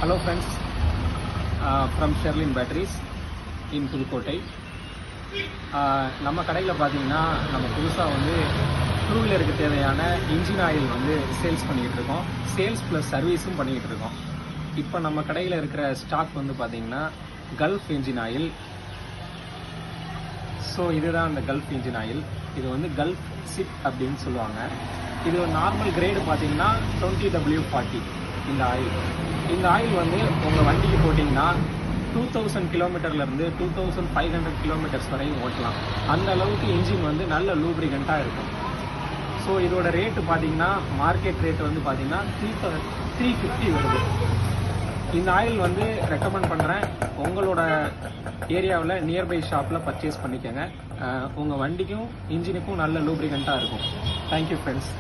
Hello friends, from Sherlin Batteries in Pudukkottai. நம்ம கடையில் பார்த்தீங்கன்னா நம்ம புதுசாக வந்து டூ வீலருக்கு தேவையான இன்ஜின் ஆயில் வந்து சேல்ஸ் பண்ணிக்கிட்டு இருக்கோம். சேல்ஸ் ப்ளஸ் சர்வீஸும் பண்ணிக்கிட்டு இருக்கோம். இப்போ நம்ம கடையில் இருக்கிற ஸ்டாக் வந்து பார்த்தீங்கன்னா கல்ஃப் இன்ஜின் ஆயில். ஸோ இதுதான் அந்த கல்ஃப் இன்ஜின் ஆயில். இது வந்து கல்ஃப் சிப் அப்படின்னு சொல்லுவாங்க. இது ஒரு நார்மல் கிரேடு பார்த்தீங்கன்னா 20W40 இந்த ஆயில் வந்து உங்கள் வண்டிக்கு போட்டிங்கன்னா 2000 கிலோமீட்டர்லேருந்து 2500 கிலோமீட்டர்ஸ் வரையும் ஓட்டலாம். அந்த அளவுக்கு இன்ஜின் வந்து நல்ல லூப்ரிகண்ட்டாக இருக்கும். ஸோ இதோட ரேட்டு பார்த்தீங்கன்னா மார்க்கெட் ரேட்டு வந்து பார்த்தீங்கன்னா 350 வருது. இந்த ஆயில் வந்து ரெக்கமெண்ட் பண்ணுறேன். உங்களோட ஏரியாவில் நியர்பை ஷாப்பில் பர்ச்சேஸ் பண்ணிக்கோங்க. உங்கள் வண்டிக்கும் இன்ஜினுக்கும் நல்ல லூப்ரிகண்ட்டாக இருக்கும். Thank you friends.